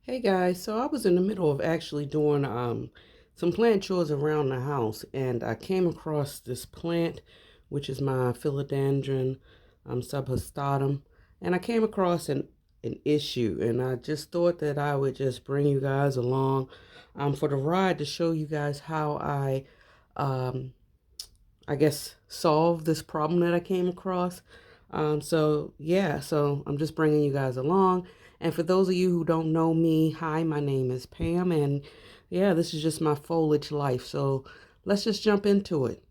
Hey guys, so I was in the middle of actually doing some plant chores around the house, and I came across this plant, which is my philodendron subhastatum, and I came across an issue, and I just thought that I would just bring you guys along for the ride to show you guys how um, I guess solve this problem that I came across. So I'm just bringing you guys along. And for those of you who don't know me, hi, my name is Pam, and yeah, this is just my foliage life. So let's just jump into it.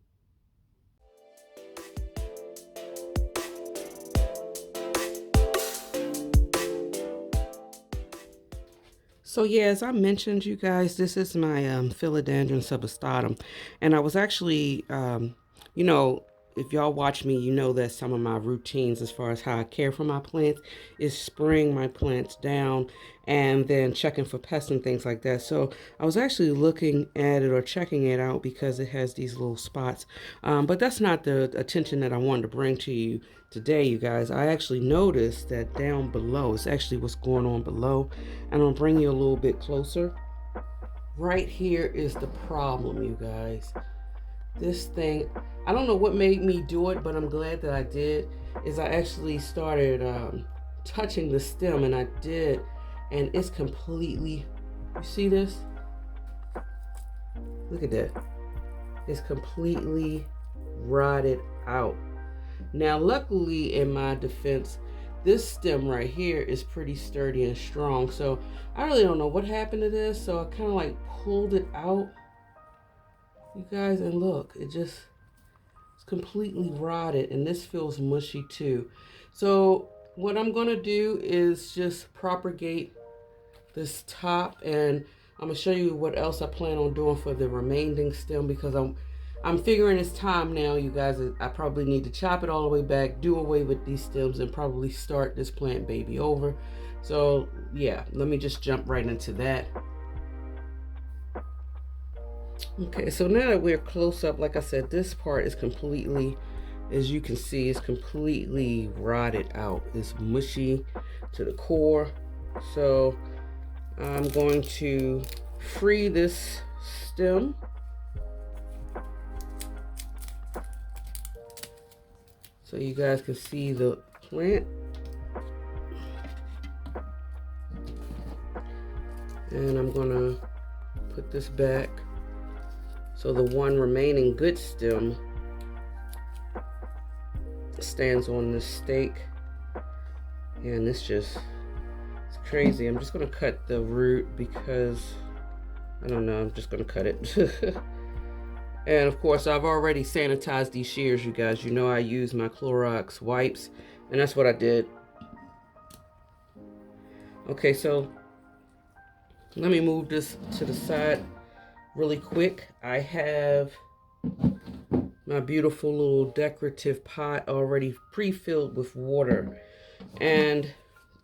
So yeah, as I mentioned, you guys, this is my philodendron substatum, and I was actually, you know, if y'all watch me, you know that some of my routines as far as how I care for my plants is spraying my plants down and then checking for pests and things like that. So I was actually looking at it or checking it out because it has these little spots. But that's not the attention that I wanted to bring to you today, you guys. I actually noticed that down below, it's actually what's going on below. And I'll bring you a little bit closer. Right here is the problem, you guys. This thing, I don't know what made me do it, but I'm glad that I did, is I actually started touching the stem, and I did, and it's completely, you see this? Look at that. It's completely rotted out. Now, luckily, in my defense, this stem right here is pretty sturdy and strong. So I really don't know what happened to this. So I kind of like pulled it out, you guys, and look, it's completely rotted, and this feels mushy too. So what I'm gonna do is just propagate this top, and I'm gonna show you what else I plan on doing for the remaining stem, because I'm figuring it's time now, you guys. I probably need to chop it all the way back, do away with these stems, and probably start this plant baby over. So yeah, let me just jump right into that. Okay, so now that we're close up, like I said, this part is completely, as you can see, it's completely rotted out. It's mushy to the core. So I'm going to free this stem. So you guys can see the plant. And I'm gonna put this back so the one remaining good stem stands on this stake. And it's crazy. I'm just gonna cut the root because, I don't know, I'm just gonna cut it. And of course, I've already sanitized these shears, you guys. You know I use my Clorox wipes, and that's what I did. Okay, so let me move this to the side really quick. I have my beautiful little decorative pot already pre-filled with water. And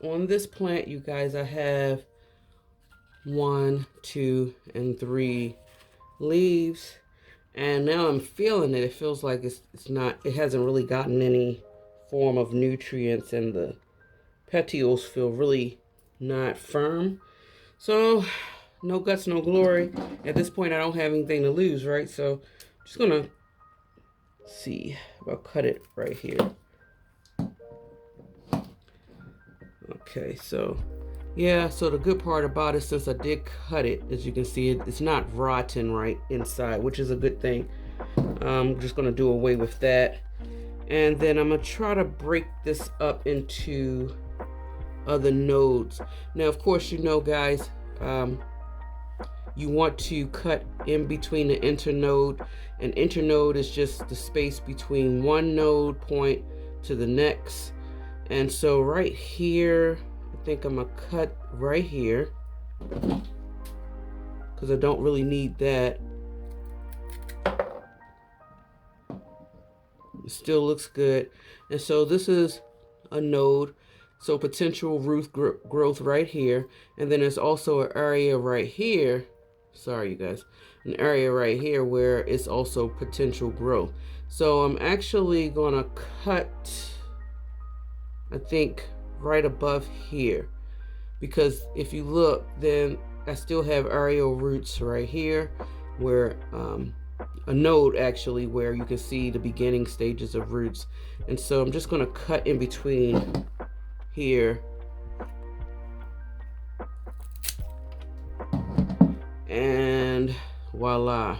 on this plant, you guys, I have 1, 2, and 3 leaves. And now I'm feeling it. It feels like it hasn't really gotten any form of nutrients, and the petioles feel really not firm. So no guts, no glory. At this point, I don't have anything to lose, right? So I'm just gonna see if I'll cut it right here. Okay, so yeah, so the good part about it, since I did cut it, as you can see, it's not rotten right inside, which is a good thing. I'm just gonna do away with that. And then I'm gonna try to break this up into other nodes. Now, of course, you know, guys, you want to cut in between the internode. An internode is just the space between one node point to the next. And so right here, I think I'm gonna cut right here because I don't really need that. It still looks good. And so this is a node, so potential root growth right here. And then there's also an area right here, sorry you guys, an area right here where it's also potential growth. So I'm actually gonna cut, I think, right above here. because if you look, then I still have aerial roots right here, where a node actually, where you can see the beginning stages of roots. And so I'm just going to cut in between here, and voila.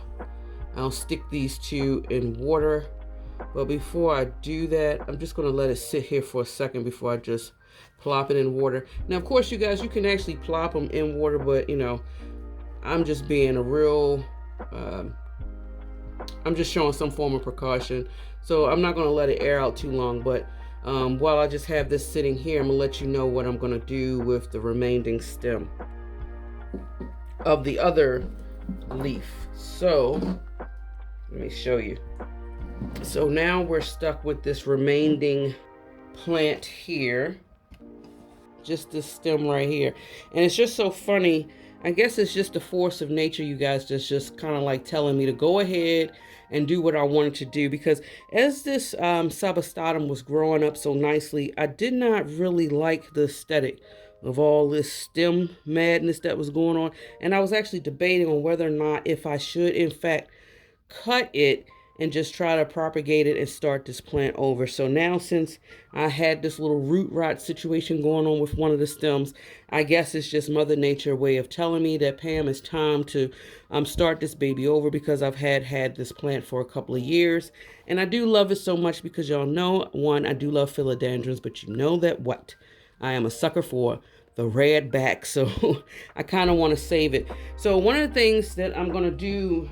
I'll stick these two in water. But before I do that, I'm just going to let it sit here for a second before I just plop it in water. Now, of course, you guys, you can actually plop them in water, but, you know, I'm just being a real, I'm just showing some form of precaution. So I'm not going to let it air out too long, but while I just have this sitting here, I'm going to let you know what I'm going to do with the remaining stem of the other leaf. So let me show you. So now we're stuck with this remaining plant here, just this stem right here. And it's just so funny. I guess it's just the force of nature, you guys, that's just kind of like telling me to go ahead and do what I wanted to do. Because as this Subhastatum was growing up so nicely, I did not really like the aesthetic of all this stem madness that was going on. And I was actually debating on whether or not if I should, in fact, cut it and just try to propagate it and start this plant over. So now, since I had this little root rot situation going on with one of the stems, I guess it's just Mother Nature way of telling me that, Pam, it's time to start this baby over, because I've had this plant for a couple of years. And I do love it so much because y'all know, one, I do love philodendrons, but you know that what? I am a sucker for the red back. So I kind of want to save it. So one of the things that I'm going to do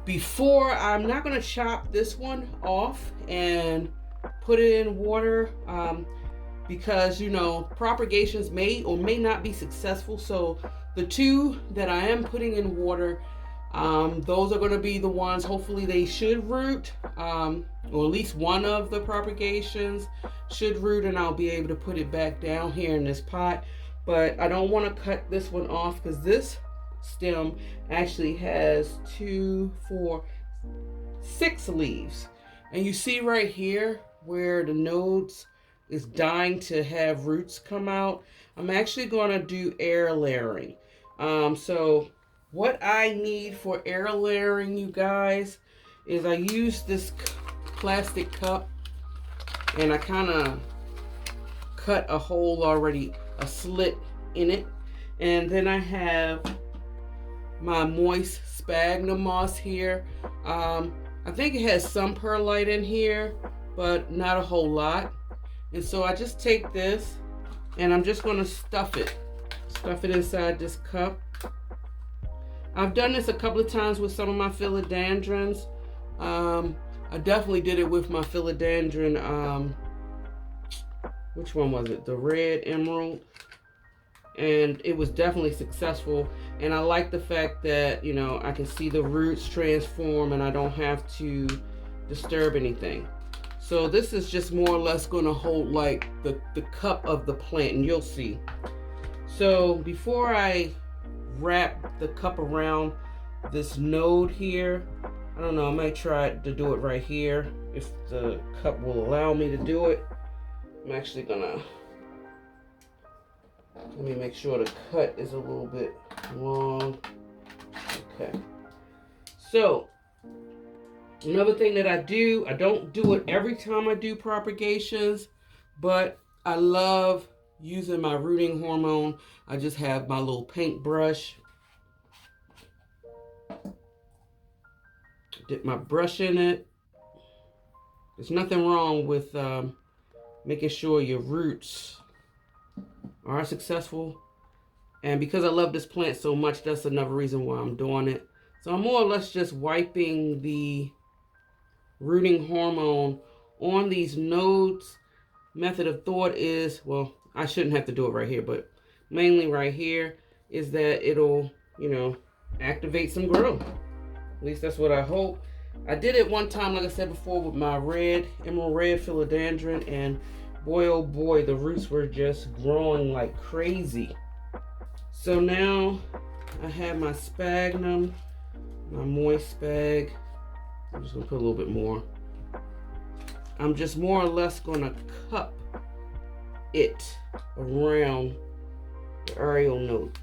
before, I'm not going to chop this one off and put it in water, because, you know, propagations may or may not be successful. So the two that I am putting in water, those are going to be the ones, hopefully they should root, or at least one of the propagations should root, and I'll be able to put it back down here in this pot. But I don't want to cut this one off, because this stem actually has 2, 4, 6 leaves. And you see right here where the nodes is dying to have roots come out. I'm actually going to do air layering. So what I need for air layering, you guys, is I use this plastic cup, and I kind of cut a hole already, a slit in it. And then I have my moist sphagnum moss here. I think it has some perlite in here, but not a whole lot. And so I just take this and I'm just going to stuff it inside this cup. I've done this a couple of times with some of my philodendrons. I definitely did it with my philodendron, which one was it? The red emerald. And it was definitely successful. And I like the fact that, you know, I can see the roots transform and I don't have to disturb anything. So this is just more or less going to hold like the cup of the plant, and you'll see. So before I wrap the cup around this node here, I don't know, I might try to do it right here if the cup will allow me to do it. I'm actually gonna, let me make sure the cut is a little bit long. Okay. So another thing that I do, I don't do it every time I do propagations, but I love using my rooting hormone. I just have my little paintbrush. Dip my brush in it. There's nothing wrong with making sure your roots are successful. And because I love this plant so much, that's another reason why I'm doing it. So I'm more or less just wiping the rooting hormone on these nodes. Method of thought is, well, I shouldn't have to do it right here, but mainly right here, is that it'll, you know, activate some growth. At least that's what I hope. I did it one time, like I said before, with my emerald red philodendron, and boy, oh boy, the roots were just growing like crazy. So now I have my sphagnum, my moist spag. I'm just gonna put a little bit more. I'm just more or less gonna cup it around the aerial node.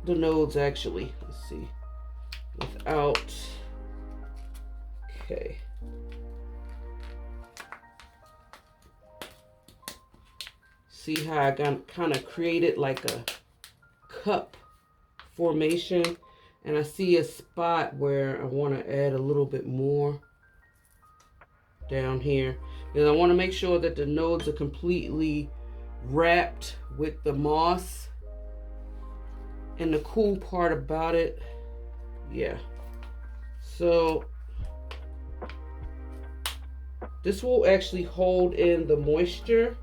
The nodes actually, let's see, without, okay. See how I got kind of created like a cup formation, and I see a spot where I want to add a little bit more down here, because I want to make sure that the nodes are completely wrapped with the moss. And the cool part about it, yeah, so this will actually hold in the moisture,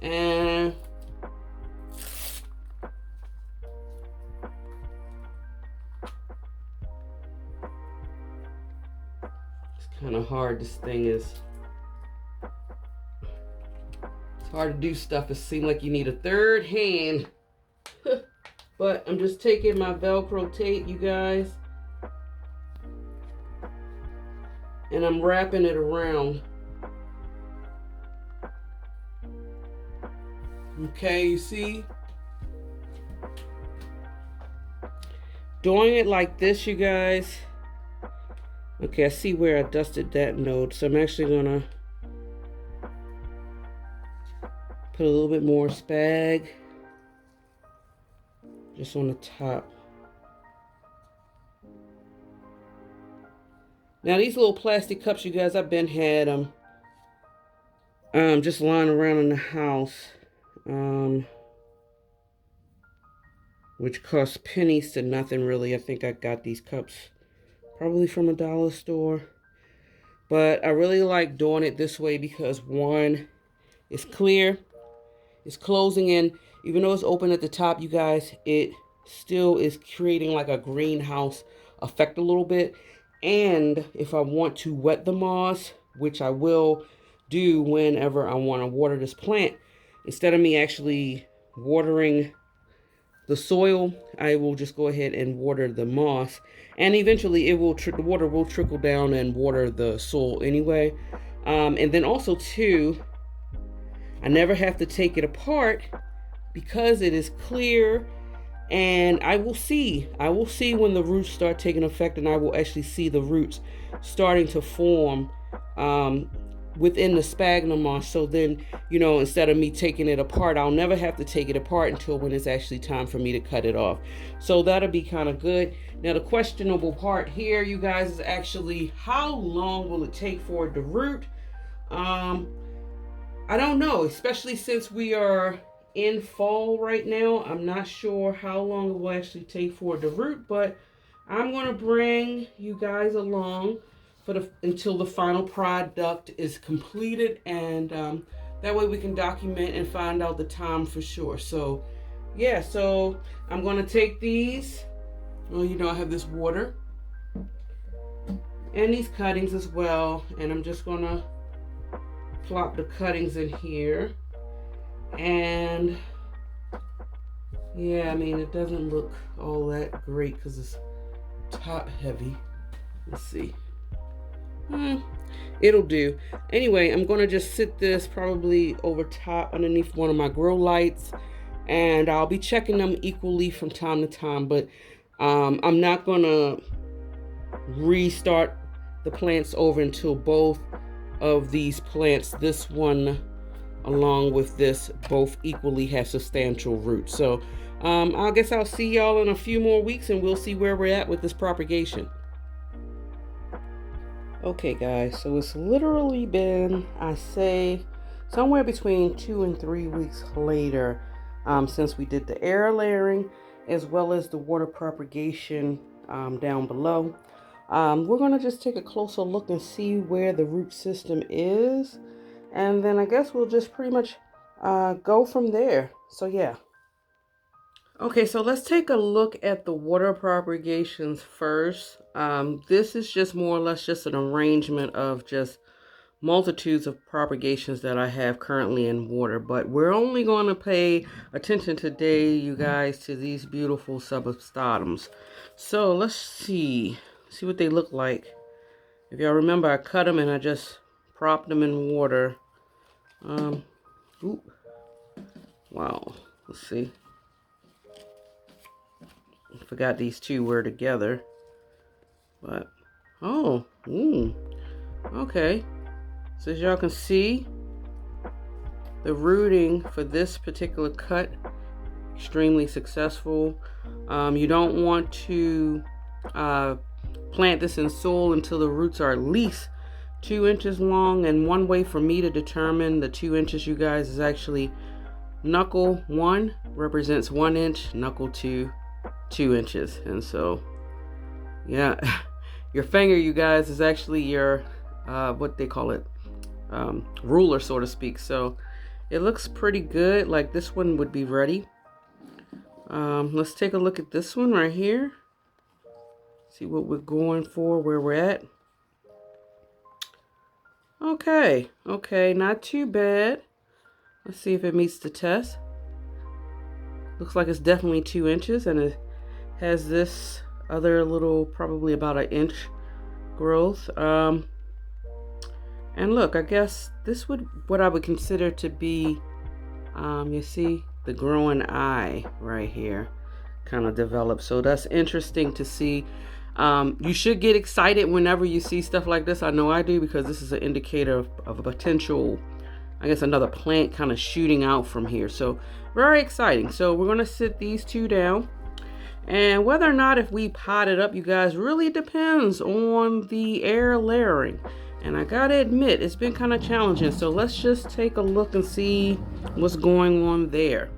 and it's kind of hard. This thing is, it's hard to do stuff. It seems like you need a third hand. But I'm just taking my Velcro tape, you guys, and I'm wrapping it around. Okay, you see? Doing it like this, you guys. Okay, I see where I dusted that node, so I'm actually gonna put a little bit more spag just on the top. Now these little plastic cups, you guys, I've been had them just lying around in the house, which cost pennies to nothing really. I think I got these cups probably from a dollar store, but I really like doing it this way because one, it's clear, it's closing in. Even though it's open at the top, you guys, it still is creating like a greenhouse effect a little bit. And if I want to wet the moss, which I will do whenever I want to water this plant, instead of me actually watering the soil, I will just go ahead and water the moss, and eventually it will the water will trickle down and water the soil anyway. And then also too, I never have to take it apart because it is clear, and I will see when the roots start taking effect, and I will actually see the roots starting to form within the sphagnum moss. So then, you know, instead of me taking it apart, I'll never have to take it apart until when it's actually time for me to cut it off. So that'll be kind of good. Now the questionable part here, you guys, is actually how long will it take for it to root? I don't know, especially since we are in fall right now. I'm not sure how long it will actually take for it to root, but I'm going to bring you guys along for until the final product is completed, and that way we can document and find out the time for sure. So yeah, so I'm going to take these, well, you know, I have this water and these cuttings as well, and I'm just going to plop the cuttings in here. And yeah, I mean, it doesn't look all that great because it's top heavy. Let's see. It'll do. Anyway, I'm going to just sit this probably over top underneath one of my grow lights, and I'll be checking them equally from time to time, but I'm not going to restart the plants over until both of these plants, this one along with this, both equally have substantial roots. So I guess I'll see y'all in a few more weeks, and we'll see where we're at with this propagation. Okay guys, so it's literally been, I say, somewhere between 2 and 3 weeks later since we did the air layering as well as the water propagation down below. We're going to just take a closer look and see where the root system is, and then I guess we'll just pretty much go from there. So yeah. Okay, so let's take a look at the water propagations first. This is just more or less just an arrangement of just multitudes of propagations that I have currently in water, but we're only going to pay attention today, you guys, to these beautiful substatums. So let's see what they look like. If y'all remember, I cut them and I just propped them in water. Ooh, wow. Let's see. I forgot these two were together. But, oh, okay. So as y'all can see, the rooting for this particular cut, extremely successful. You don't want to plant this in soil until the roots are at least 2 inches long. And one way for me to determine the 2 inches, you guys, is actually knuckle 1 represents 1 inch, knuckle 2, 2 inches. And so, yeah, your finger, you guys, is actually your, what they call it, ruler, so to speak. So it looks pretty good. Like this one would be ready. Let's take a look at this one right here. See what we're going for, where we're at. Okay, not too bad. Let's see if it meets the test. Looks like it's definitely 2 inches, and it has this other little, probably about 1 inch growth. And look, I guess this would, what I would consider to be, you see the growing eye right here kind of develop. So that's interesting to see. You should get excited whenever you see stuff like this. I know I do, because this is an indicator of a potential, I guess, another plant kind of shooting out from here. So very exciting. So we're going to sit these two down. And whether or not if we pot it up, you guys, really depends on the air layering. And I gotta admit, it's been kind of challenging. So let's just take a look and see what's going on there.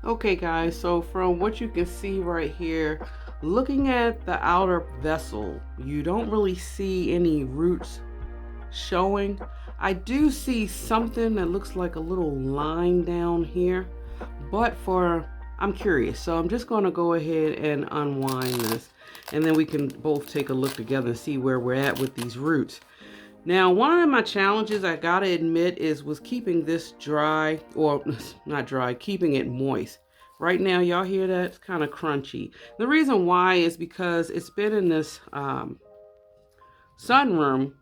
Okay guys, so from what you can see right here, looking at the outer vessel, you don't really see any roots showing. I do see something that looks like a little line down here, but I'm curious, so I'm just going to go ahead and unwind this, and then we can both take a look together and see where we're at with these roots. Now, one of my challenges, I gotta admit, was keeping this dry, or not dry, keeping it moist. Right now, y'all hear that? It's kind of crunchy. The reason why is because it's been in this sunroom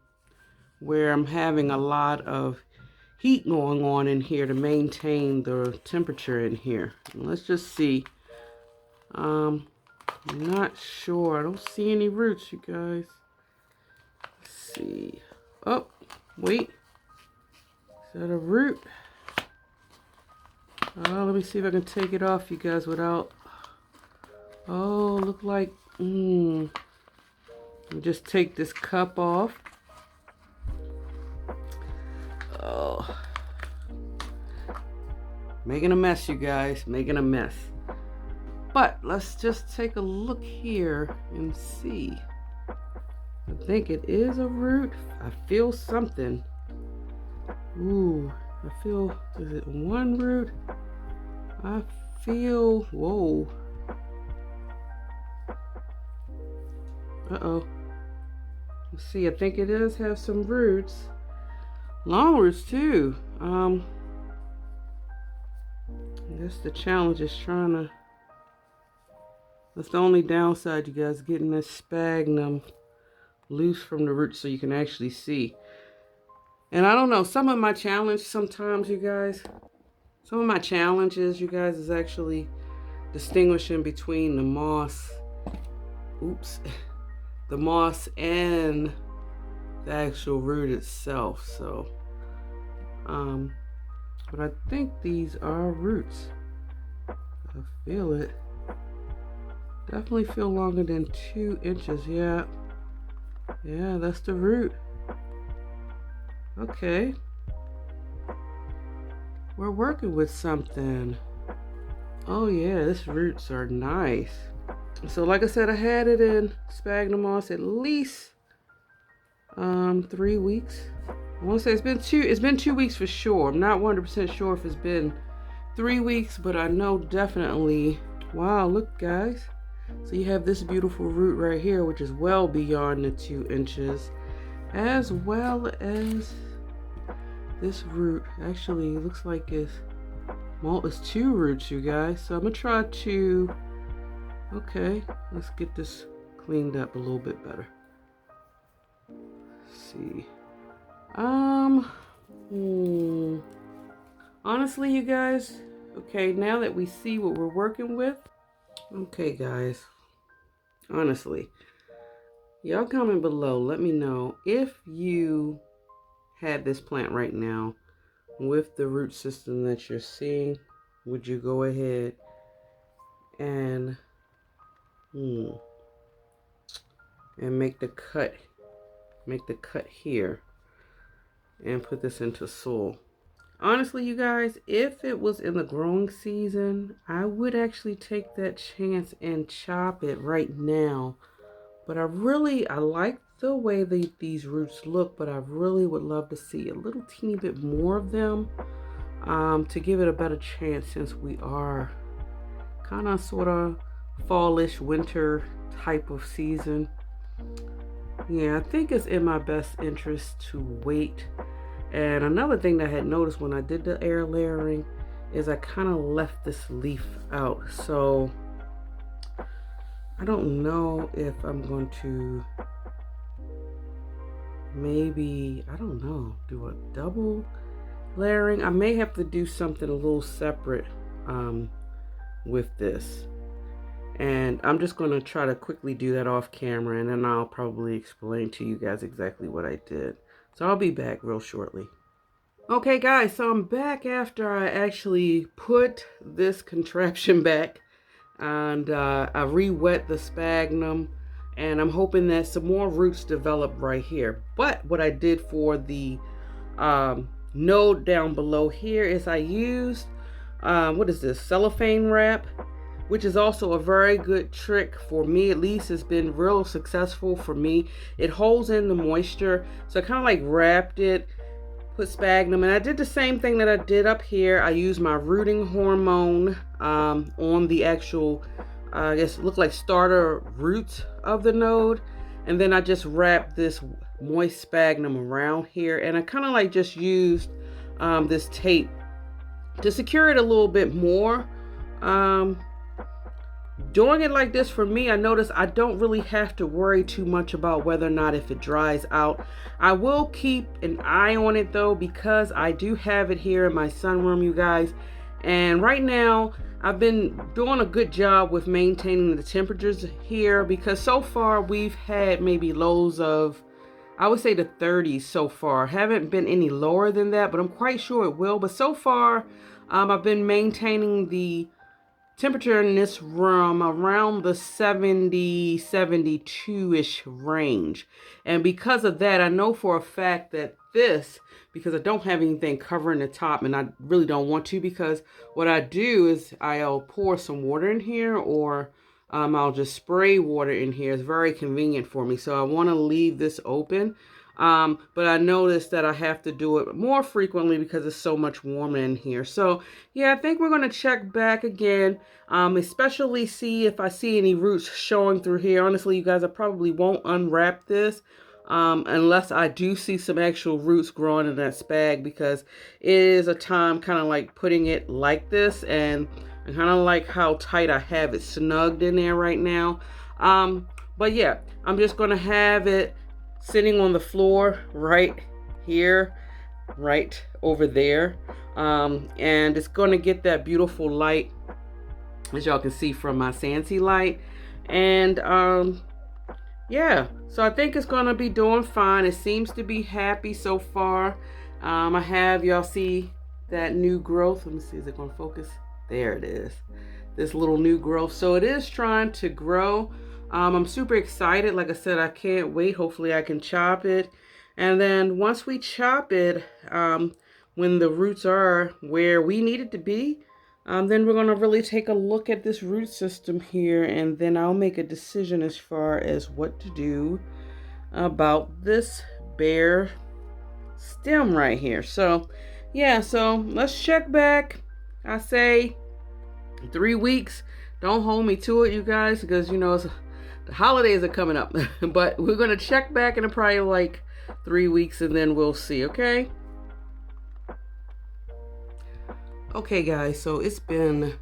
where I'm having a lot of heat going on in here to maintain the temperature in here. Let's just see. I'm not sure. I don't see any roots, you guys. Let's see. Oh, wait. Is that a root? Let me see if I can take it off, you guys, without... Oh, look like... Let me just take this cup off. Oh. Making a mess, you guys. Making a mess. But let's just take a look here and see. I think it is a root. I feel something. Ooh, I feel, is it one root? I feel, whoa. Uh-oh. Let's see, I think it does have some roots. Long roots too. I guess the challenge is trying to, that's the only downside, you guys, getting this sphagnum loose from the roots so you can actually see. And I don't know, some of my challenge sometimes, you guys, some of my challenges, you guys, is actually distinguishing between the moss, the moss and the actual root itself. So, but I think these are roots. I feel it. Definitely feel longer than 2 inches. Yeah, that's the root. Okay, we're working with something. Oh yeah, these roots are nice. So like I said, I had it in sphagnum moss at least 3 weeks. I want to say it's been 2 weeks for sure. I'm not 100% sure if it's been 3 weeks, but I know definitely. Wow, look guys. So you have this beautiful root right here, which is well beyond the 2 inches, as well as this root. Actually, it looks like it's 2 roots, you guys. So I'm gonna try to, okay, let's get this cleaned up a little bit better. Let's see. Honestly, you guys, Okay, now that we see what we're working with, okay guys, honestly, y'all comment below, let me know if you had this plant right now with the root system that you're seeing, would you go ahead and make the cut here and put this into soil? Honestly, you guys, if it was in the growing season, I would actually take that chance and chop it right now. But I like the way these roots look, but I really would love to see a little teeny bit more of them to give it a better chance, since we are kind of sort of fallish winter type of season. Yeah, I think it's in my best interest to wait. And another thing that I had noticed when I did the air layering is I kind of left this leaf out. So I don't know if I'm going to maybe, I don't know, do a double layering. I may have to do something a little separate with this. And I'm just going to try to quickly do that off camera, and then I'll probably explain to you guys exactly what I did. So I'll be back real shortly. Okay guys, so I'm back after I actually put this contraption back, and I re-wet the sphagnum, and I'm hoping that some more roots develop right here. But what I did for the node down below here is I used, what is this, cellophane wrap, which is also a very good trick for me. At least it's been real successful for me. It holds in the moisture. So I kind of like wrapped it, put sphagnum, and I did the same thing that I did up here. I used my rooting hormone on the actual, I guess it looked like starter roots of the node. And then I just wrapped this moist sphagnum around here. And I kind of like just used this tape to secure it a little bit more. Doing it like this, for me, I notice I don't really have to worry too much about whether or not if it dries out. I will keep an eye on it though, because I do have it here in my sunroom, you guys. And right now, I've been doing a good job with maintaining the temperatures here, because so far we've had maybe lows of, I would say, the 30s so far. Haven't been any lower than that, but I'm quite sure it will. But so far, I've been maintaining the temperature in this room around the 70, 72-ish range. And because of that, I know for a fact that this, because I don't have anything covering the top, and I really don't want to, because what I do is I'll pour some water in here, or I'll just spray water in here. It's very convenient for me. So I want to leave this open. But I noticed that I have to do it more frequently because it's so much warmer in here. So yeah, I think we're going to check back again, especially see if I see any roots showing through here. Honestly, you guys, I probably won't unwrap this unless I do see some actual roots growing in that spag, because it is a time kind of like putting it like this, and I kind of like how tight I have it snugged in there right now. But yeah, I'm just going to have it sitting on the floor right here, right over there, and it's going to get that beautiful light, as y'all can see from my Sansi light. And yeah, so I think it's going to be doing fine. It seems to be happy so far. I have, y'all see that new growth. Let me see, is it going to focus? There it is, this little new growth. So it is trying to grow. I'm super excited. Like I said, I can't wait. Hopefully I can chop it. And then once we chop it, when the roots are where we need it to be, then we're going to really take a look at this root system here. And then I'll make a decision as far as what to do about this bare stem right here. So yeah, so let's check back. I say 3 weeks. Don't hold me to it, you guys, because, you know, the holidays are coming up. But we're going to check back in probably like 3 weeks, and then we'll see, okay? Okay, guys, so it's been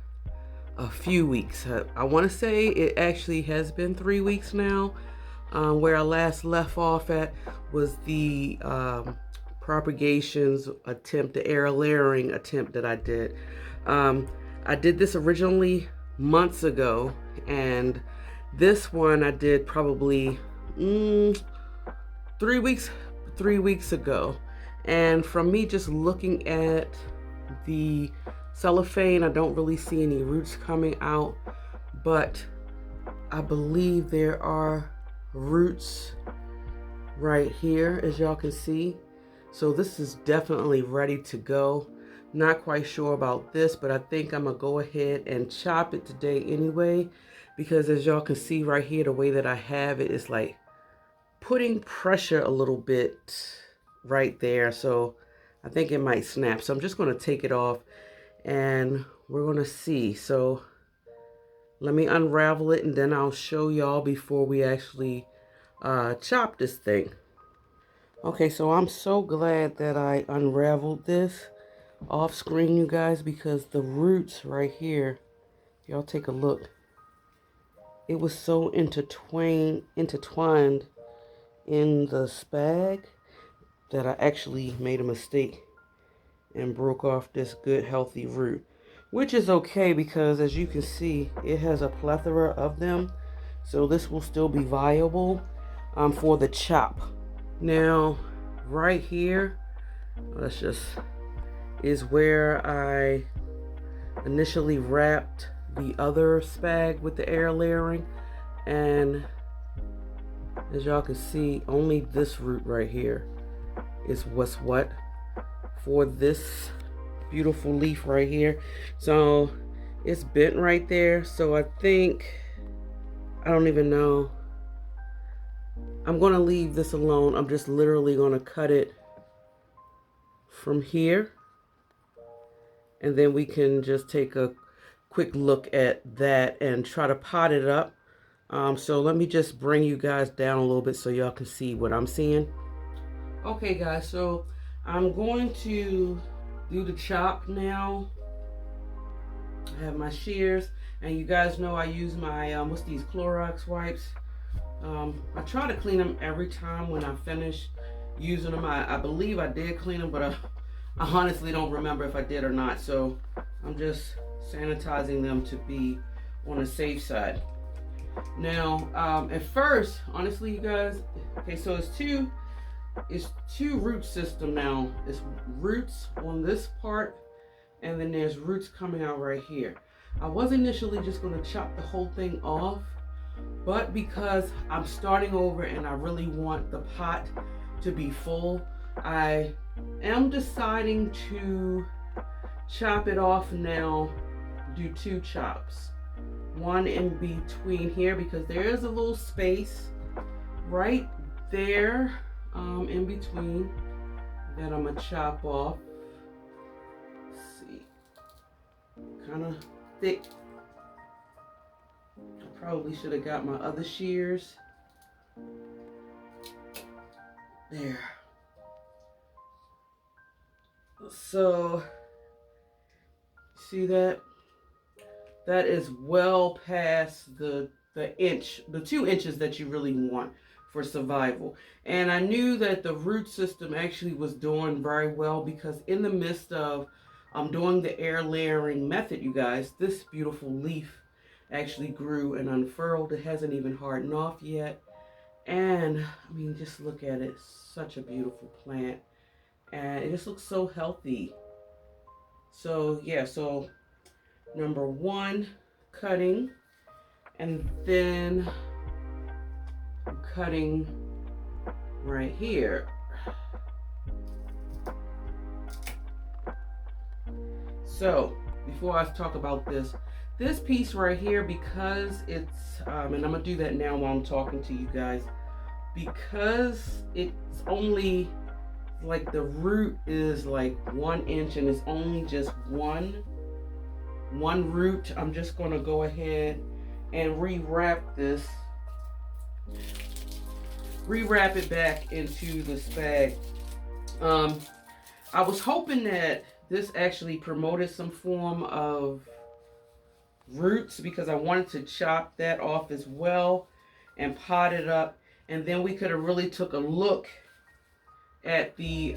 a few weeks. I want to say it actually has been 3 weeks now. Where I last left off at was the propagations attempt, the air layering attempt that I did. I did this originally months ago, and this one I did probably 3 weeks 3 weeks ago. And from me just looking at the cellophane, I don't really see any roots coming out, but I believe there are roots right here, as y'all can see. So this is definitely ready to go. Not quite sure about this, but I think I'm gonna go ahead and chop it today anyway, because as y'all can see right here, the way that I have it is like putting pressure a little bit right there. So I think it might snap. So I'm just gonna take it off and we're gonna see. So let me unravel it and then I'll show y'all before we actually chop this thing. Okay, so I'm so glad that I unraveled this off screen, you guys, because the roots right here, y'all take a look. It was so intertwined in the spag that I actually made a mistake and broke off this good healthy root, which is okay because as you can see, it has a plethora of them. So this will still be viable for the chop. Now, right here, is where I initially wrapped the other spag with the air layering. And as y'all can see, only this root right here is what's what for this beautiful leaf right here. So it's bent right there. So I think, I don't even know. I'm gonna leave this alone. I'm just literally gonna cut it from here. And then we can just take a quick look at that and try to pot it up. So let me just bring you guys down a little bit so y'all can see what I'm seeing. Okay guys, so I'm going to do the chop now. I have my shears, and you guys know I use my, what's these, Clorox wipes. I try to clean them every time when I finish using them. I believe I did clean them, but I honestly don't remember if I did or not. So I'm just sanitizing them to be on the safe side. Now, at first, honestly, you guys, okay, so it's two root system now. It's roots on this part, and then there's roots coming out right here. I was initially just going to chop the whole thing off, but because I'm starting over and I really want the pot to be full, I am deciding to chop it off now, do two chops. One in between here because there is a little space right there in between that I'm gonna chop off. Let's see, kind of thick. I probably should have got my other shears. There. So, see that? That is well past the 2 inches that you really want for survival. And I knew that the root system actually was doing very well because in the midst of doing the air layering method, you guys, this beautiful leaf actually grew and unfurled. It hasn't even hardened off yet. And I mean, just look at it. Such a beautiful plant. And it just looks so healthy. So yeah, so number one, cutting, and then I'm cutting right here. So before I talk about this piece right here, because it's, and I'm gonna do that now while I'm talking to you guys, because it's only like the root is like 1 inch and it's only just one root. I'm just going to go ahead and rewrap it back into the spag. I was hoping that this actually promoted some form of roots because I wanted to chop that off as well and pot it up, and then we could have really took a look at the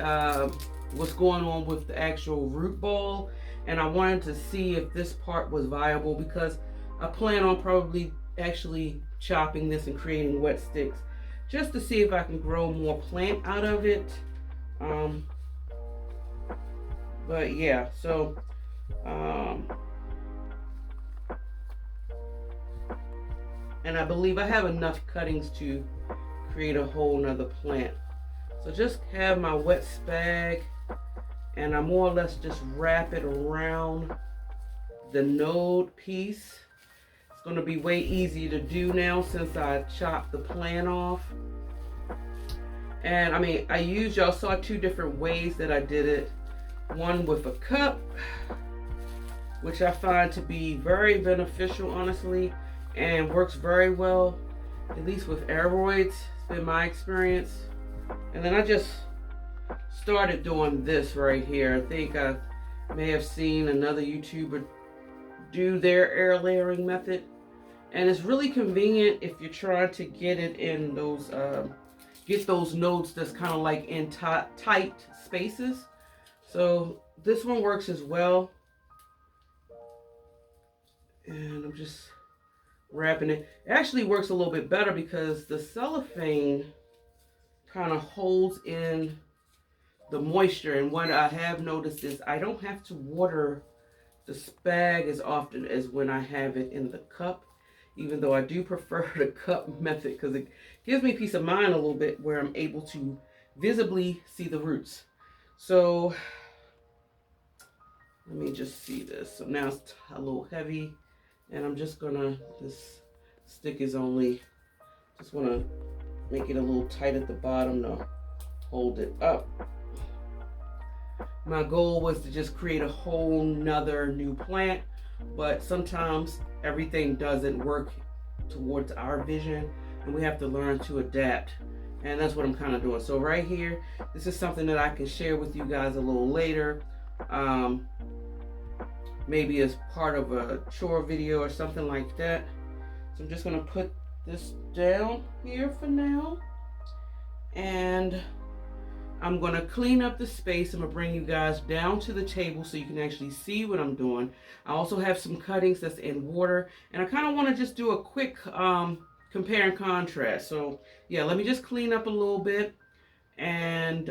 what's going on with the actual root ball. and I wanted to see if this part was viable because I plan on probably actually chopping this and creating wet sticks just to see if I can grow more plant out of it. But yeah, so and I believe I have enough cuttings to create a whole nother plant. So just have my wet spag, and I more or less just wrap it around the node piece. It's going to be way easier to do now since I chopped the plant off. And I mean, y'all saw two different ways that I did it. One with a cup, which I find to be very beneficial, honestly, and works very well, at least with aeroids. It's been my experience. And then I just started doing this right here. I think I may have seen another YouTuber do their air layering method, and it's really convenient if you're trying to get it in those get those nodes that's kind of like in tight spaces. So this one works as well, and I'm just wrapping it. It actually works a little bit better because the cellophane kind of holds in the moisture, and what I have noticed is I don't have to water the spag as often as when I have it in the cup, even though I do prefer the cup method because it gives me peace of mind a little bit where I'm able to visibly see the roots. So let me just see this. So now it's a little heavy, and I'm just gonna, this stick is only, just wanna make it a little tight at the bottom to hold it up. My goal was to just create a whole nother new plant, but sometimes everything doesn't work towards our vision, and we have to learn to adapt. And that's what I'm kind of doing. So right here, this is something that I can share with you guys a little later. Maybe as part of a chore video or something like that. So I'm just gonna put this down here for now. And I'm gonna clean up the space. I'm gonna bring you guys down to the table so you can actually see what I'm doing. I also have some cuttings that's in water, and I kind of want to just do a quick compare and contrast. So yeah, let me just clean up a little bit. And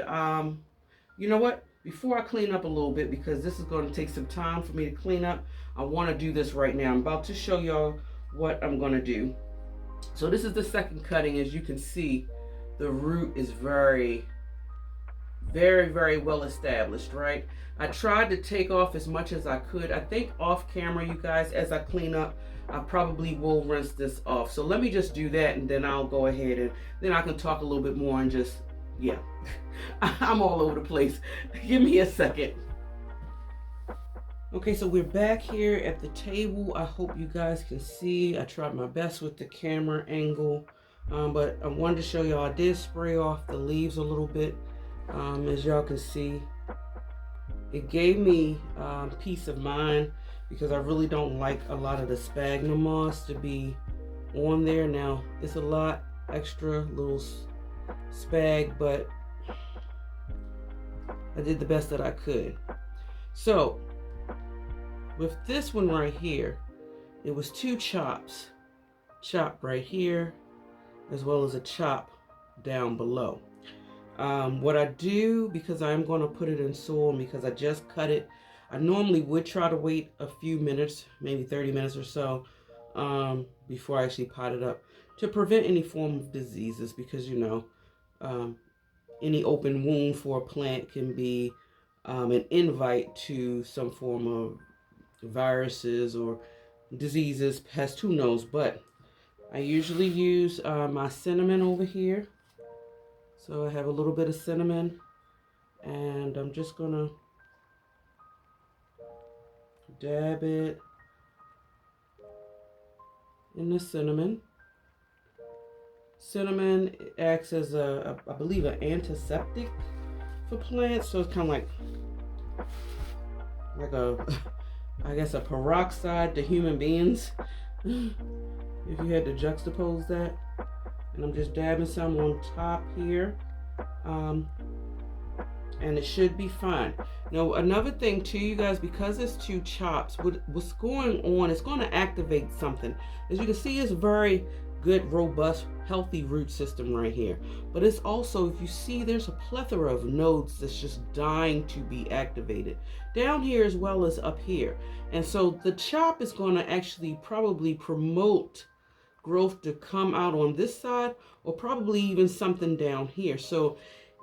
you know what? Before I clean up a little bit, because this is going to take some time for me to clean up, I want to do this right now. I'm about to show y'all what I'm going to do. So this is the second cutting. As you can see, the root is very well established, right? I tried to take off as much as I could. I think off camera, you guys, as I clean up, I probably will rinse this off. So let me just do that, and then I'll go ahead and then I can talk a little bit more and just, yeah. I'm all over the place. Give me a second. Okay, so we're back here at the table. I hope you guys can see. I tried my best with the camera angle, but I wanted to show y'all I did spray off the leaves a little bit. As y'all can see, it gave me peace of mind because I really don't like a lot of the sphagnum moss to be on there. Now, it's a lot extra little spag, but I did the best that I could. So with this one right here, it was two chops. Chop right here, as well as a chop down below. What I do, because I'm going to put it in soil, because I just cut it, I normally would try to wait a few minutes, maybe 30 minutes or so, before I actually pot it up, to prevent any form of diseases, because, you know, any open wound for a plant can be an invite to some form of viruses or diseases, pest, who knows. But I usually use my cinnamon over here. So I have a little bit of cinnamon, and I'm just gonna dab it in the cinnamon. Cinnamon acts as I believe, an antiseptic for plants. So it's kind of like a, I guess, a peroxide to human beings, if you had to juxtapose that. And I'm just dabbing some on top here. and it should be fine. Now, another thing too, you guys, because it's two chops, what's going on, it's going to activate something. As you can see, it's very good, robust, healthy root system right here. But it's also, if you see, there's a plethora of nodes that's just dying to be activated down here as well as up here. And so the chop is going to actually probably promote growth to come out on this side, or probably even something down here. So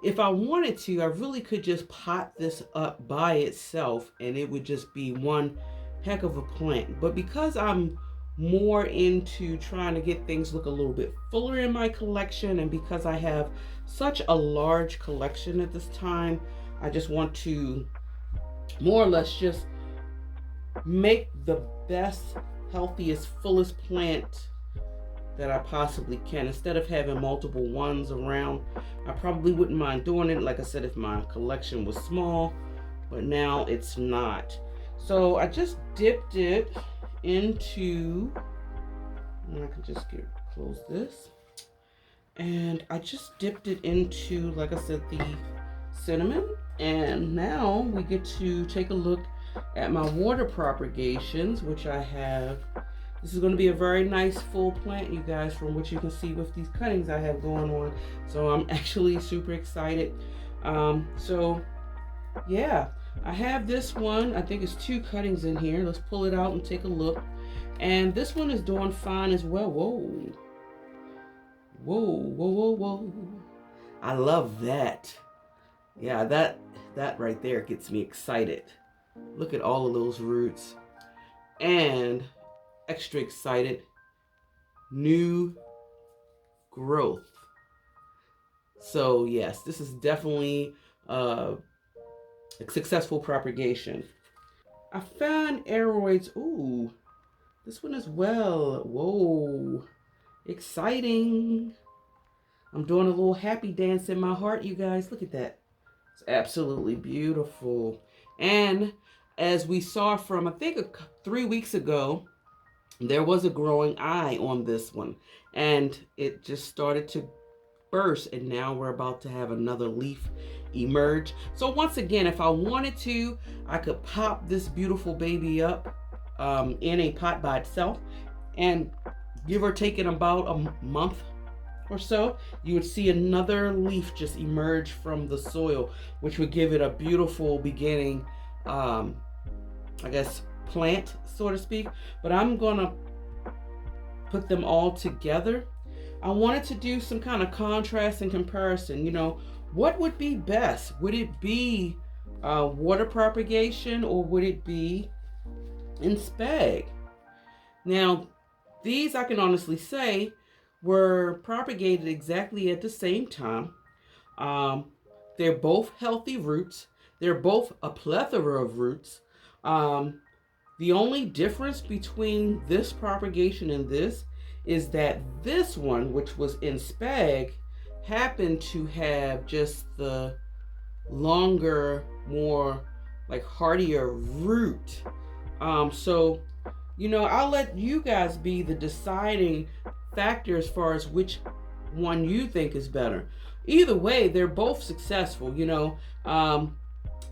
if I wanted to, I really could just pot this up by itself and it would just be one heck of a plant. But because I'm more into trying to get things look a little bit fuller in my collection, and because I have such a large collection at this time, I just want to more or less just make the best, healthiest, fullest plant that I possibly can. Instead of having multiple ones around, I probably wouldn't mind doing it, like I said, if my collection was small, but now it's not. So I just dipped it into, and I can just close this, and I just dipped it into, like I said, the cinnamon. And now we get to take a look at my water propagations, which I have. This is going to be a very nice full plant, you guys, from what you can see with these cuttings I have going on. So I'm actually super excited. So yeah, I have this one. I think it's 2 cuttings in here. Let's pull it out and take a look. And this one is doing fine as well. Whoa. Whoa, whoa, whoa, whoa. I love that. Yeah, that right there gets me excited. Look at all of those roots. And extra excited, new growth. So yes, this is definitely a successful propagation. I found aeroids. Ooh, this one as well. Whoa, exciting. I'm doing a little happy dance in my heart, you guys. Look at that. It's absolutely beautiful. And as we saw from, I think, 3 weeks ago, there was a growing eye on this one, and it just started to burst, and now we're about to have another leaf emerge. So once again, if I wanted to, I could pop this beautiful baby up in a pot by itself, and give or take in about a month or so, you would see another leaf just emerge from the soil, which would give it a beautiful beginning, I guess, plant, so to speak. But I'm gonna put them all together. I wanted to do some kind of contrast and comparison. You know, what would be best? Would it be water propagation, or would it be in spag? Now, these, I can honestly say, were propagated exactly at the same time. They're both healthy roots. They're both a plethora of roots. The only difference between this propagation and this is that this one, which was in spag, happened to have just the longer, more like hardier root. So, you know, I'll let you guys be the deciding factor as far as which one you think is better. Either way, they're both successful. You know,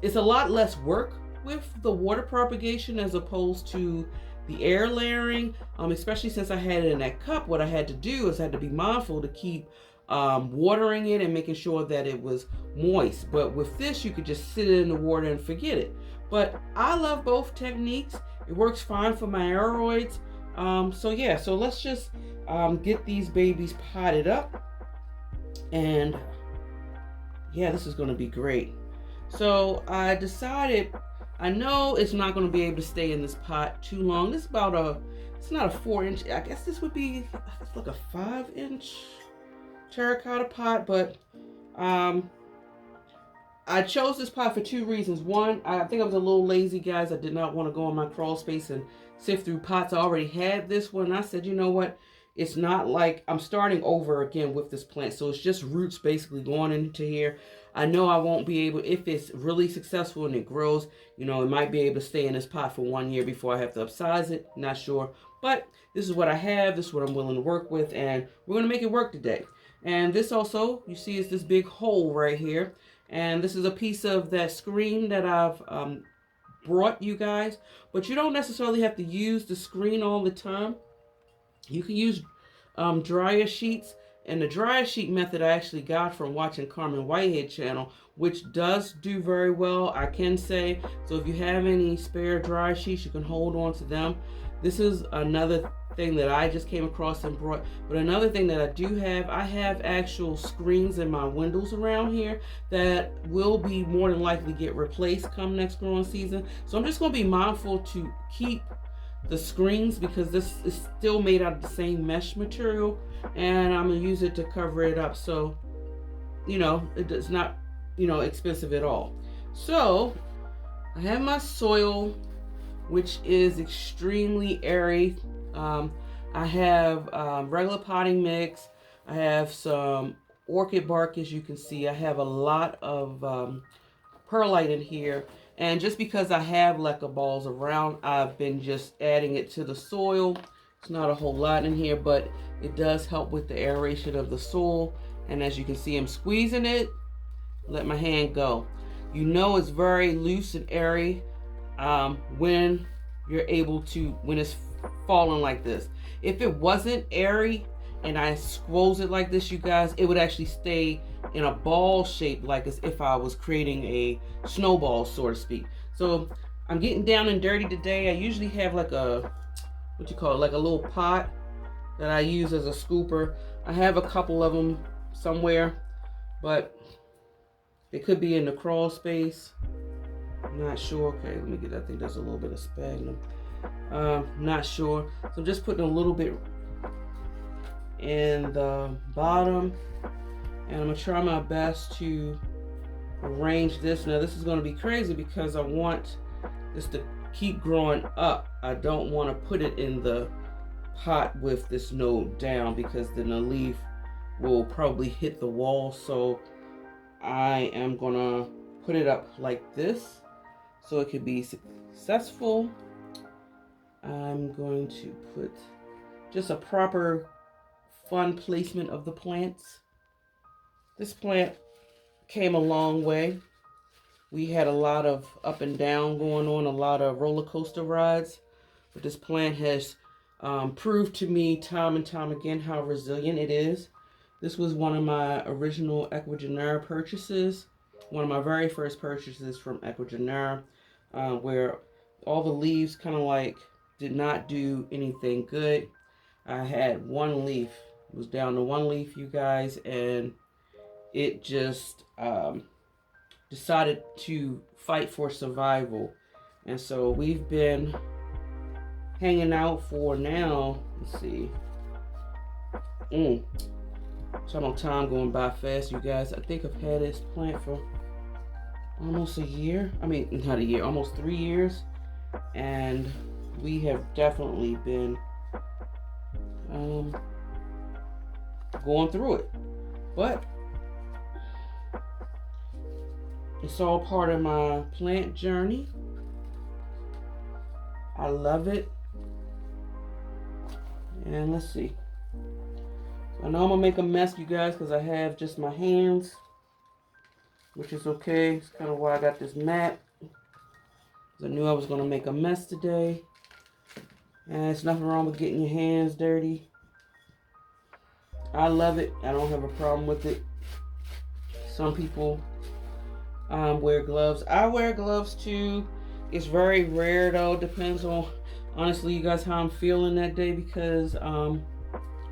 it's a lot less work with the water propagation as opposed to the air layering, especially since I had it in that cup. What I had to do is I had to be mindful to keep watering it and making sure that it was moist. But with this, you could just sit it in the water and forget it. But I love both techniques. It works fine for my aeroids. So yeah, so let's just get these babies potted up. And yeah, this is going to be great. So I decided, I know it's not going to be able to stay in this pot too long. This is about it's not a 4-inch, I guess this would be like a 5-inch terracotta pot, but I chose this pot for 2 reasons. One, I think I was a little lazy, guys. I did not want to go in my crawl space and sift through pots. I already had this one. I said, you know what? It's not like I'm starting over again with this plant. So it's just roots basically going into here. I know I won't be able, if it's really successful and it grows, you know, it might be able to stay in this pot for 1 year before I have to upsize it. Not sure. But this is what I have. This is what I'm willing to work with. And we're going to make it work today. And this also, you see, is this big hole right here. And this is a piece of that screen that I've brought you guys. But you don't necessarily have to use the screen all the time. You can use dryer sheets. And the dryer sheet method I actually got from watching Carmen Whitehead channel, which does do very well, I can say. So if you have any spare dryer sheets, you can hold on to them. This is another thing that I just came across and brought. But another thing that I have actual screens in my windows around here that will be more than likely get replaced come next growing season. So I'm just going to be mindful to keep the screens, because this is still made out of the same mesh material, and I'm gonna use it to cover it up, so it's not expensive at all. So I have my soil, which is extremely airy. I have regular potting mix. I have some orchid bark, as you can see. I have a lot of perlite in here. And just because I have leca balls around, I've been just adding it to the soil. It's not a whole lot in here, but it does help with the aeration of the soil. And as you can see, I'm squeezing it. Let my hand go. It's very loose and airy when it's falling like this. If it wasn't airy and I squoze it like this, you guys, it would actually stay in a ball shape, like as if I was creating a snowball, so to speak. So I'm getting down and dirty today. I usually have like a little pot that I use as a scooper. I have a couple of them somewhere, but they could be in the crawl space. I'm not sure. Okay, let me get that thing. There's a little bit of sphagnum. Not sure. So I'm just putting a little bit in the bottom, and I'm gonna try my best to arrange this. Now this is going to be crazy because I want this to keep growing up. I don't want to put it in the pot with this node down, because then the leaf will probably hit the wall. So I am gonna put it up like this so it could be successful. I'm going to put just a proper fun placement of the plants. This plant came a long way. We had a lot of up and down going on, a lot of roller coaster rides, but this plant has proved to me time and time again how resilient it is. This was one of my original Ecuagenera purchases, one of my very first purchases from Ecuagenera, where all the leaves kind of like did not do anything good. I had one leaf. It was down to one leaf, you guys, and it just decided to fight for survival. And so we've been hanging out for now, let's see. So no time going by fast, you guys. I think I've had this plant for almost a year. I mean, not a year, almost 3 years. And we have definitely been going through it. But it's all part of my plant journey. I love it. And let's see. I know I'm gonna make a mess, you guys, because I have just my hands, which is okay. It's kind of why I got this mat. I knew I was gonna make a mess today. And there's nothing wrong with getting your hands dirty. I love it. I don't have a problem with it. Some people wear gloves. I wear gloves too. It's very rare though. Depends on, honestly, you guys, how I'm feeling that day, because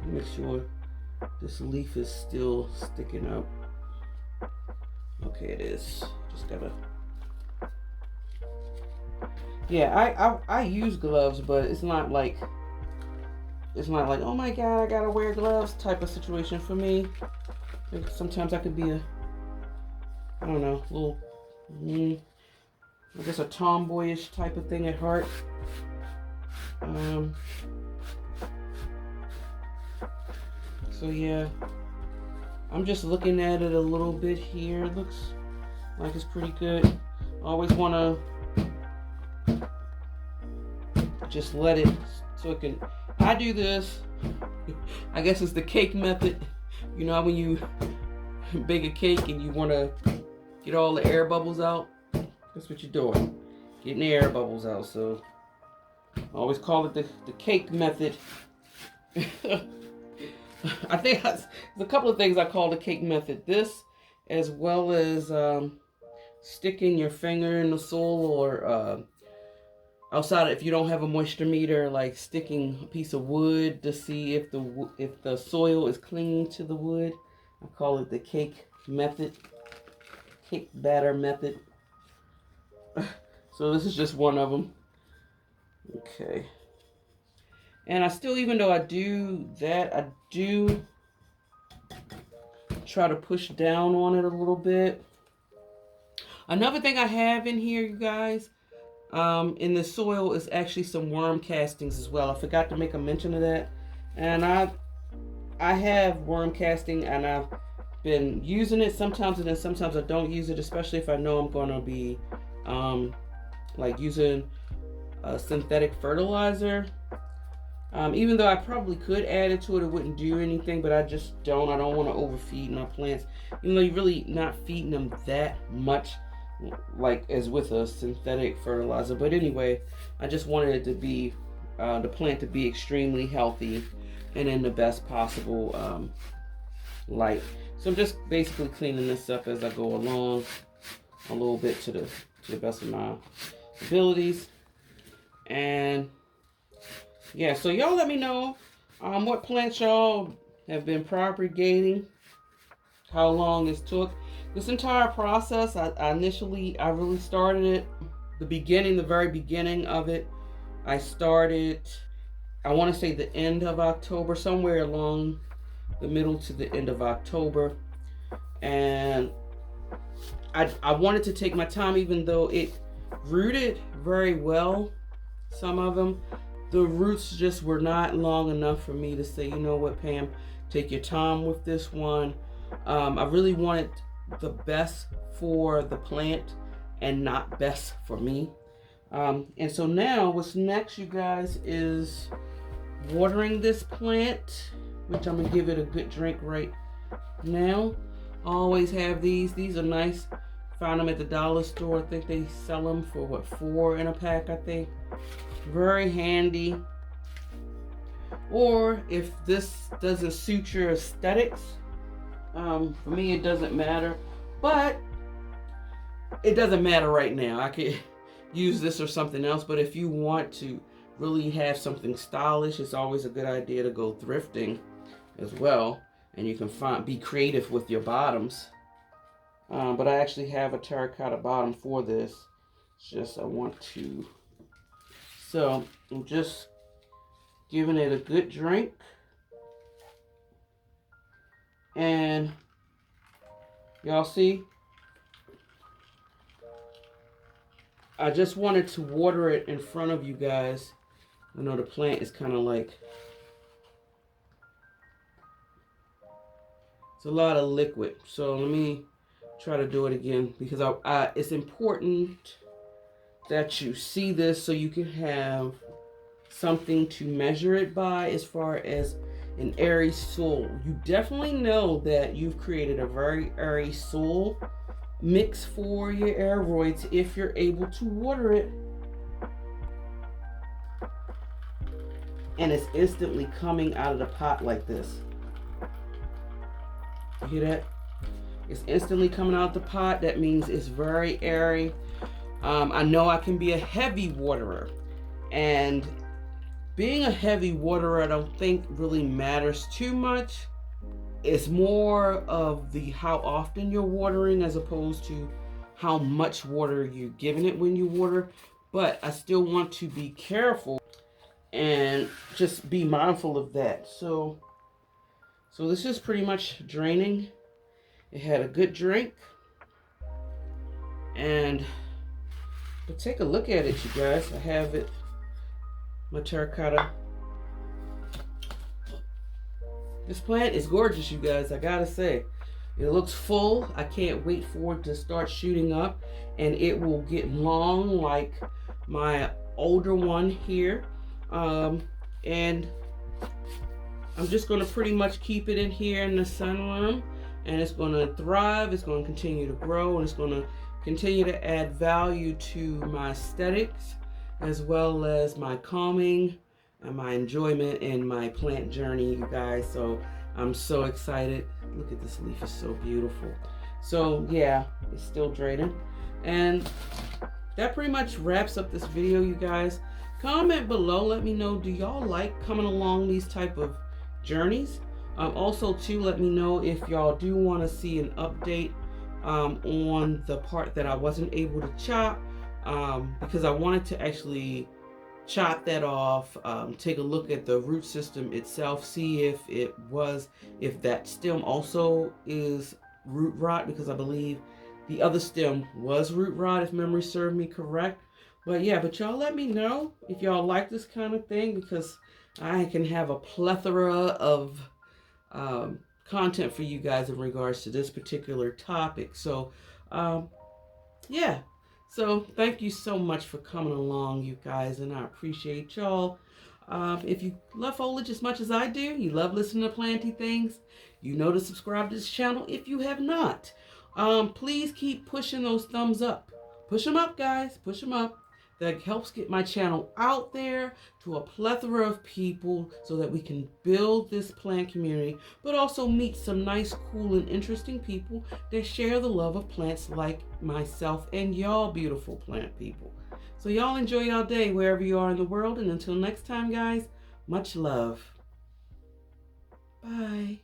make sure this leaf is still sticking up. Okay, it is. Just gotta. Yeah, I use gloves, but it's not like oh my god, I gotta wear gloves type of situation for me. Sometimes I could be I don't know, a little, I guess a tomboyish type of thing at heart. So yeah, I'm just looking at it a little bit here. It looks like it's pretty good. I always want to just let it so it can. I do this. I guess it's the cake method. You know when you bake a cake and you want to Get all the air bubbles out. That's what you're doing. Getting the air bubbles out. So I always call it the cake method. I think there's a couple of things I call the cake method. This, as well as sticking your finger in the soil, or outside, if you don't have a moisture meter, like sticking a piece of wood to see if the soil is clinging to the wood. I call it the cake method, cake batter method. So this is just one of them. Okay. And I still, even though I do that, I do try to push down on it a little bit. Another thing I have in here, you guys, in the soil is actually some worm castings as well. I forgot to make a mention of that. And I have worm casting, and I've been using it sometimes, and then sometimes I don't use it, especially if I know I'm going to be like using a synthetic fertilizer. Even though I probably could add it to it, it wouldn't do anything, but I just don't. I don't want to overfeed my plants, even though you're really not feeding them that much, like as with a synthetic fertilizer. But anyway, I just wanted it to be, the plant to be extremely healthy and in the best possible light. So I'm just basically cleaning this up as I go along, a little bit to the best of my abilities. And yeah, so y'all let me know what plants y'all have been propagating, how long this took. This entire process, I really started it, the very beginning of it. I started, I want to say the end of October, somewhere along the middle to the end of October. And I wanted to take my time, even though it rooted very well, some of them. The roots just were not long enough for me to say, you know what, Pam, take your time with this one. I really wanted the best for the plant and not best for me. And so now what's next, you guys, is watering this plant, which I'm going to give it a good drink right now. I always have these. These are nice. Found them at the dollar store. I think they sell them for, what, 4 in a pack, I think. Very handy. Or if this doesn't suit your aesthetics, for me it doesn't matter, but it doesn't matter right now. I could use this or something else, but if you want to really have something stylish, it's always a good idea to go thrifting as well, and you can be creative with your bottoms. But I actually have a terracotta bottom for this. It's just I want to. So I'm just giving it a good drink. And y'all see, I just wanted to water it in front of you guys. I know the plant is kind of like, it's a lot of liquid. So let me try to do it again, because it's important that you see this so you can have something to measure it by as far as an airy soil. You definitely know that you've created a very airy soil mix for your aeroids if you're able to water it. And it's instantly coming out of the pot like this. You hear that? It's instantly coming out of the pot. That means it's very airy. I know I can be a heavy waterer, and being a heavy waterer I don't think really matters too much. It's more of how often you're watering as opposed to how much water you're giving it when you water. But I still want to be careful and just be mindful of that. So this is pretty much draining. It had a good drink. But take a look at it, you guys. I have it, my terracotta. This plant is gorgeous, you guys, I gotta say. It looks full. I can't wait for it to start shooting up, and it will get long like my older one here. And I'm just gonna pretty much keep it in here in the sunroom. and it's going to thrive. It's going to continue to grow, and it's going to continue to add value to my aesthetics, as well as my calming and my enjoyment in my plant journey, you guys. So I'm so excited. Look at this leaf, it's so beautiful. So yeah, it's still draining. And that pretty much wraps up this video, you guys. Comment below, let me know, do y'all like coming along these type of journeys? Also too, let me know if y'all do want to see an update on the part that I wasn't able to chop, because I wanted to actually chop that off, take a look at the root system itself, see if that stem also is root rot, because I believe the other stem was root rot, if memory served me correct. But yeah, but y'all let me know if y'all like this kind of thing, because I can have a plethora of content for you guys in regards to this particular topic. So yeah, so thank you so much for coming along, you guys, and I appreciate y'all. If you love foliage as much as I do, you love listening to planty things, you know to subscribe to this channel if you have not. Please keep pushing those thumbs up. Push them up, guys. Push them up. That helps get my channel out there to a plethora of people so that we can build this plant community, but also meet some nice, cool, and interesting people that share the love of plants like myself and y'all beautiful plant people. So y'all enjoy y'all day wherever you are in the world, and until next time, guys, much love. Bye.